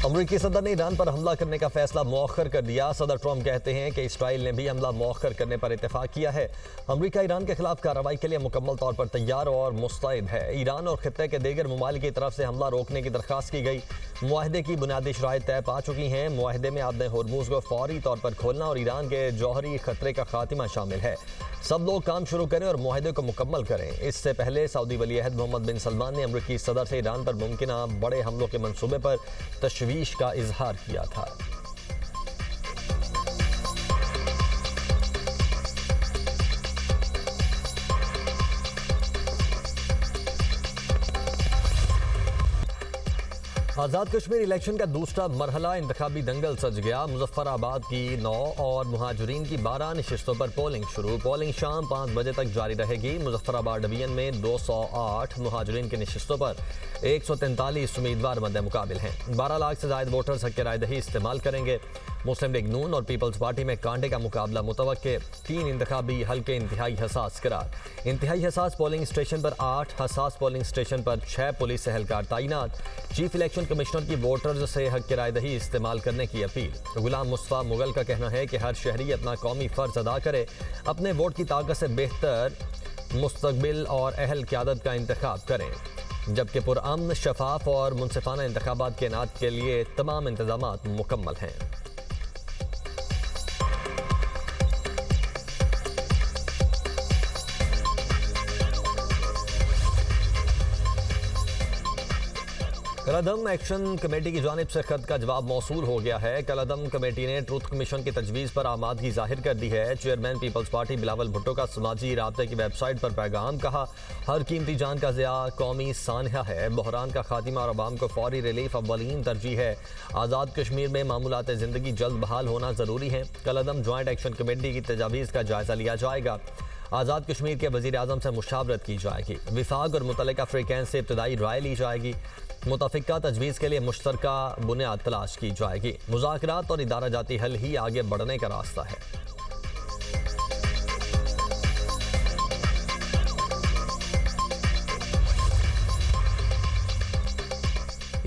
अमरीकी सदर ने ईरान पर हमला करने का फैसला मौखर कर दिया। सदर ट्रंप कहते हैं कि इसराइल ने भी हमला मौखर करने पर इत्तेफाक किया है। अमरीका ईरान के खिलाफ कार्रवाई के लिए मुकम्मल तौर पर तैयार और मुस्तैद है। ईरान और खित्ते के दीगर ममालिक की तरफ से हमला रोकने की दरख्वास्त की गई। मुआहदे की बुनियादी शराइत तय पा चुकी हैं। मुआहदे में आबद होर्मुज को फौरी तौर पर खोलना और ईरान के जौहरी खतरे का खात्मा शामिल है। सब लोग काम शुरू करें और मुआहदे को मुकम्मल करें। इससे पहले सऊदी वली अहद मोहम्मद बिन सलमान ने अमरीकी सदर से ईरान पर मुमकिना बड़े हमलों के मंसूबे पर तशवीश का इजहार किया था। आज़ाद कश्मीर इलेक्शन का दूसरा मरहला इंतखाबी दंगल सज गया। मुजफ्फराबाद की 9 और मुहाजिरीन की 12 नशिस्तों पर पोलिंग शुरू। पोलिंग शाम 5 बजे तक जारी रहेगी। मुजफ्फराबाद डिवीजन में 208, मुहाजिरीन की नशिस्तों पर 143 उम्मीदवार मद्दे मुकाबिल हैं। 12 लाख से ज्यादा वोटर्स हक राय दही इस्तेमाल करेंगे। मुस्लिम लीग नून और पीपल्स पार्टी में कांटे का मुकाबला मुतवक्के। 3 इंतखाबी हल्के इंतहाई हसास करार। इंतहाई हसास पोलिंग स्टेशन पर 8, हसास पोलिंग स्टेशन पर 6 पुलिस एहलकार तैनात। चीफ इलेक्शन कमिश्नर की वोटर्स से हक राय दही इस्तेमाल करने की अपील। गुलाम मुस्तफा मुगल का कहना है कि हर शहरी अपना कौमी फर्ज अदा करे, अपने वोट की ताकत से बेहतर मुस्तकबिल और अहल क़यादत का इंतखाब करें, जबकि पुरअमन, शफाफ और मुनसिफाना इंतखाबात के इनाद के लिए तमाम इंतजामात मुकम्मल हैं। कलअदम एक्शन कमेटी की जानिब से खत का जवाब मौसूल हो गया है। कलअदम कमेटी ने ट्रूथ कमीशन की तजवीज़ पर आमादगी जाहिर कर दी है। चेयरमैन पीपल्स पार्टी बिलावल भुट्टो का समाजी राब्ते की वेबसाइट पर पैगाम कहा, हर कीमती जान का ज़िया कौमी सानहा है। बहरान का खात्मा और अवाम को फौरी रिलीफ अव्वलीन तरजीह है। आज़ाद कश्मीर में मामूलात ज़िंदगी जल्द बहाल होना ज़रूरी है। कलअदम ज्वाइंट एक्शन कमेटी की तजावीज़ का जायज़ा लिया जाएगा। आज़ाद कश्मीर के वज़ीर आज़म से मुशावरत की जाएगी। विफाक और मुतल्लिका फ्रीकेंस से इब्तदाई राय ली जाएगी। मुतफ़िका तजवीज़ के लिए मुश्तरका बुनियाद तलाश की जाएगी। मुज़ाकरात और इदारा जाती हल ही आगे बढ़ने का रास्ता है।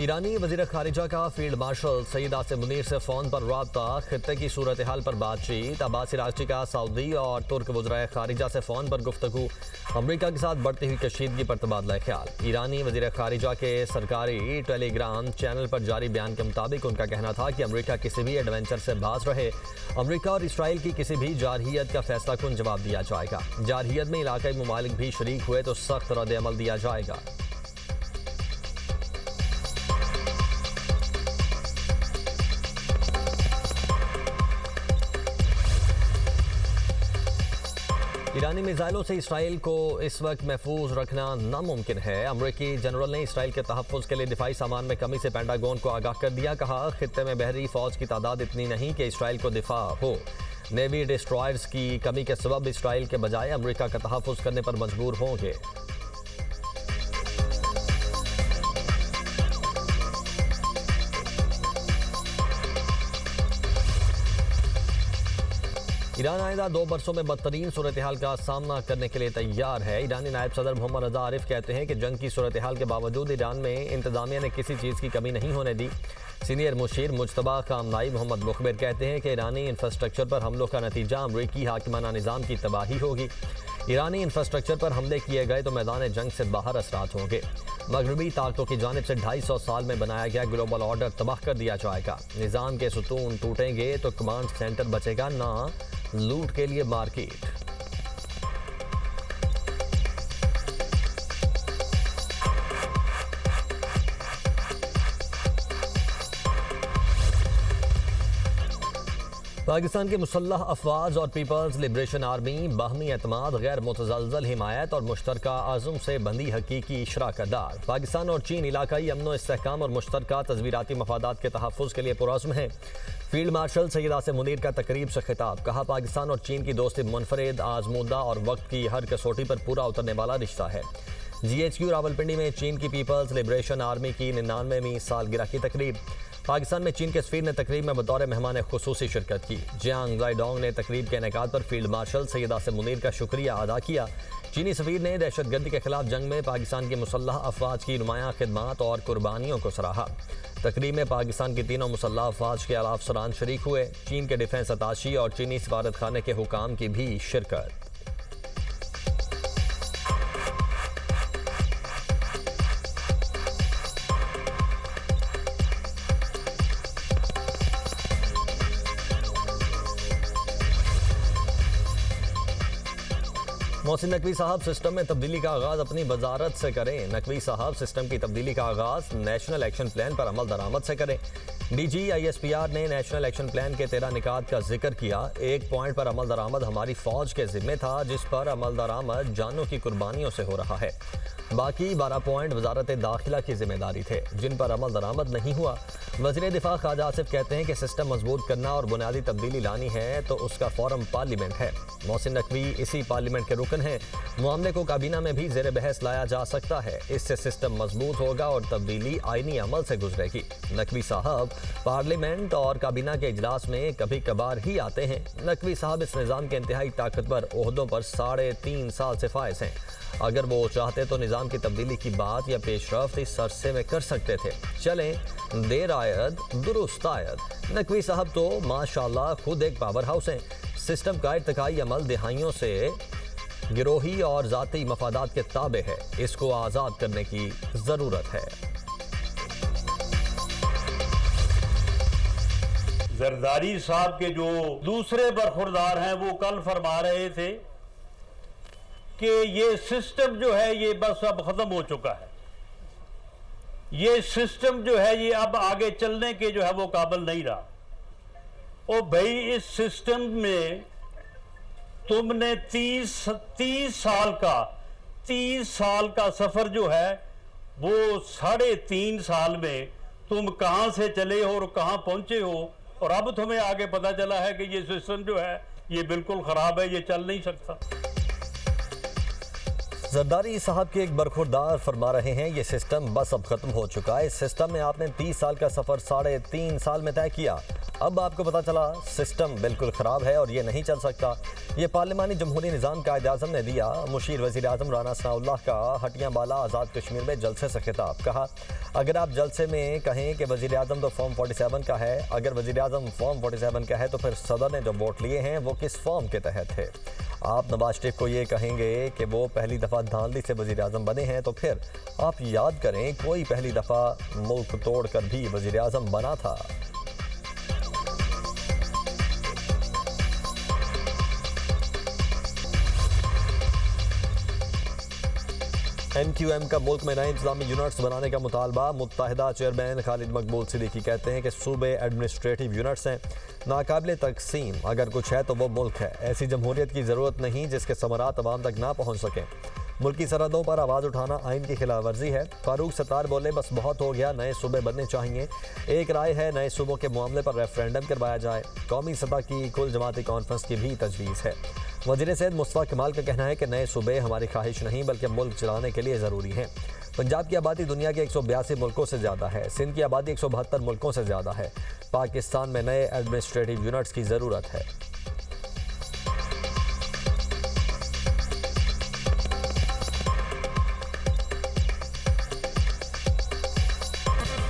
ईरानी वज़ीर ख़ारिजा का फील्ड मार्शल सईद आसिम मुनीर से फ़ोन पर राब्ता। खित्ते की सूरत हाल पर बातचीत। अब्बास इराक़ची का सऊदी और तुर्क वज़राए ख़ारिजा से फ़ोन पर गुफ्तगू। अमरीका के साथ बढ़ती हुई कशीदगी पर तबादला ख्याल। ईरानी वज़ीर ख़ारिजा के सरकारी टेलीग्राम चैनल पर जारी बयान के मुताबिक उनका कहना था कि अमरीका किसी भी एडवेंचर से बाज रहे। अमरीका और इसराइल की किसी भी जारहियत का फैसला कुन जवाब दिया जाएगा। जारहियत में इलाक़ाई ममालिक भी शरीक हुए तो सख्त रद्द अमल दिया जाएगा। ईरानी मिसाइलों से इसराइल को इस वक्त महफूज रखना नामुमकिन है। अमरीकी जनरल ने इसराइल के तहफ़्फ़ुज़ के लिए दिफाई सामान में कमी से पेंटागन को आगाह कर दिया। कहा, खित्ते में बहरी फ़ौज की तादाद इतनी नहीं कि इसराइल को दिफा हो। नेवी डिस्ट्रॉयर्स की कमी के सबब इसराइल के बजाय अमरीका का तहफ़्फ़ुज़ करने पर मजबूर होंगे। ईरान आइंदा 2 बरसों में बदतरीन सूरत हाल का सामना करने के लिए तैयार है। ईरानी नायब सदर मोहम्मद रज़ा आरिफ कहते हैं कि जंग की सूरत हाल के बावजूद ईरान में इंतजामिया ने किसी चीज़ की कमी नहीं होने दी। सीनियर मुशीर मुजतबा कामनाई मोहम्मद मुखबिर कहते हैं कि ईरानी इंफ्रास्ट्रक्चर पर हमलों का नतीजा अमरीकी हाकिमाना निज़ाम की तबाही होगी। ईरानी इंफ्रास्ट्रक्चर पर हमले किए गए तो मैदान जंग से बाहर असरात होंगे। मगरबी ताकतों की जानिब से 250 साल में बनाया गया ग्लोबल ऑर्डर तबाह कर दिया जाएगा। निज़ाम के सुतून टूटेंगे तो कमांड सेंटर बचेगा ना लूट के लिए मार्केट। पाकिस्तान के मुसल्लह अफवाज और पीपल्स लिबरेशन आर्मी बाहमी एतमाद, गैर मुतज़लज़ल हिमायत और मुश्तरका आज़म से बंदी हकीकी शराकत दार। पाकिस्तान और चीन इलाकाई अमन व इस्तेहकाम और मुश्तरका तज़वीराती मफादात के तहफ़्फ़ुज़ के लिए पुरअज़्म है। फील्ड मार्शल सईद आसिम मुनीर का तकरीब से खिताब। कहा, पाकिस्तान और चीन की दोस्ती मुनफरिद, आजमूदा और वक्त की हर कसौटी पर पूरा उतरने वाला रिश्ता है। GHQ रावलपिंडी में चीन की पीपल्स लिबरेशन आर्मी की 99वीं सालगिरह की तकरीब। पाकिस्तान में चीन के सफीर ने तकरीब में बतौर मेहमान खुसूसी शिरकत की। जियांग जाइडोंग ने तकरीब के इनेकाद पर फील्ड मार्शल सईद आसिम मुनीर का शुक्रिया अदा किया। चीनी सफीर ने दहशतगर्दी के खिलाफ जंग में पाकिस्तान के मुसल्लह अफवाज की नुमायां खिदमात और कुर्बानियों को सराहा। तकरीब में पाकिस्तान की तीनों मुसल्लह अफवाज के आला अफसरान शरीक हुए। चीन के डिफेंस अताशी और चीनी सफारत खाने के हुकाम की भी शिरकत। मोहसिन नकवी साहब सिस्टम में तब्दीली का आगाज अपनी वजारत से करें। नकवी साहब सिस्टम की तब्दीली का आगाज नेशनल एक्शन प्लान पर अमल दरामद से करें। DGISPR ने नेशनल एक्शन प्लान के 13 निकात का जिक्र किया। एक पॉइंट पर अमल दरामद हमारी फौज के जिम्मे था, जिस पर अमल दरामद जानों की कुर्बानियों से हो रहा है। बाकी 12 पॉइंट वजारत दाखिला की जिम्मेदारी थे, जिन पर अमल दरामद नहीं हुआ। वज़ीर दिफा ख्वाजा आसिफ कहते हैं कि सिस्टम मजबूत करना और बुनियादी तब्दीली लानी है तो उसका फॉरम पार्लियामेंट है। मोहसिन नकवी इसी पार्लियामेंट के रुकन हैं। मामले को काबीना में भी ज़ेर बहस लाया जा सकता है। इससे सिस्टम मजबूत होगा और तब्दीली आईनी अमल से गुजरेगी। नकवी साहब पार्लियामेंट और काबीना के इजलास में कभी कभार ही आते हैं। नकवी साहब इस निज़ाम के इंतहाई ताकतवर ओहदों पर 3.5 साल से फाइज हैं। अगर वो चाहते तो निज़ाम की तब्दीली की बात या पेशरफ्त इस अरसे में कर सकते थे। चलें, देर आयद दुरुस्त आयद। नकवी साहब तो माशाल्लाह खुद एक पावर हाउस हैं। सिस्टम का इर्तिकाई अमल दिहाइयों से गिरोही और ज़ाती मफादात के ताबे है। इसको आज़ाद करने की ज़रूरत है। जरदारी साहब के जो दूसरे बरखुरदार हैं वो कल फरमा रहे थे कि ये सिस्टम जो है ये बस अब खत्म हो चुका है। ये सिस्टम जो है ये अब आगे चलने के जो है वो काबिल नहीं रहा। ओ भाई, इस सिस्टम में तुमने 30 साल का सफर जो है वो 3.5 साल में तुम कहां से चले हो और कहां पहुंचे हो, और अब तुम्हें आगे पता चला है कि ये सिस्टम जो है ये बिल्कुल खराब है, ये चल नहीं सकता। जरदारी साहब के एक बरखुरदार फरमा रहे हैं ये सिस्टम बस अब खत्म हो चुका है। इस सिस्टम में आपने 30 साल का सफर 3.5 साल में तय किया। अब आपको पता चला सिस्टम बिल्कुल ख़राब है और ये नहीं चल सकता। ये पार्लिमानी जमहूरी निज़ाम का कायद-ए-आज़म ने दिया। मुशीर वज़ीर आज़म राना सनाउल्लाह का हटियां बाला आज़ाद कश्मीर में जलसे से खिताब। कहा, अगर आप जलसे में कहें कि वज़ीर आज़म तो फॉर्म 47 का है, अगर वज़ीर आज़म फॉर्म 47 का है तो फिर सदर ने जो वोट लिए हैं वो किस फॉर्म के तहत थे। आप नवाज शरीफ को ये कहेंगे कि वो पहली दफ़ा धांधली से वज़ीर आज़म बने हैं तो फिर आप याद करें कोई पहली दफ़ा मुल्क तोड़ कर भी वज़ीर आज़म बना था। MQM का मुल्क में नए इंतजामी यूनिट्स बनाने का मुतालबा। मुत्तहिदा चेयरमैन खालिद मकबूल सिद्दीकी कहते हैं कि सूबे एडमिनिस्ट्रेटिव यूनिट्स हैं, नाकाबिले तकसीम। अगर कुछ है तो वो मुल्क है। ऐसी जमहूरियत की ज़रूरत नहीं जिसके समरात अवाम तक ना पहुँच सकें। मुल्की सरहदों पर आवाज़ उठाना आइन की खिलाफ वर्जी है। फारूक सत्तार बोले, बस बहुत हो गया, नए सूबे बनने चाहिए। एक राय है नए सूबों के मामले पर रेफरेंडम करवाया जाए। कौमी सतह की कुल जमाती कॉन्फ्रेंस की भी तजवीज़ है। वज़ीर सेहत मुस्तफ़ा कमाल का कहना है कि नए सूबे हमारी ख्वाहिश नहीं बल्कि मुल्क चलाने के लिए ज़रूरी हैं। पंजाब की आबादी दुनिया के 182 मुल्कों से ज़्यादा है। सिंध की आबादी 172 मुल्कों से ज़्यादा है। पाकिस्तान में नए एडमिनिस्ट्रेटिव यूनिट्स की ज़रूरत है।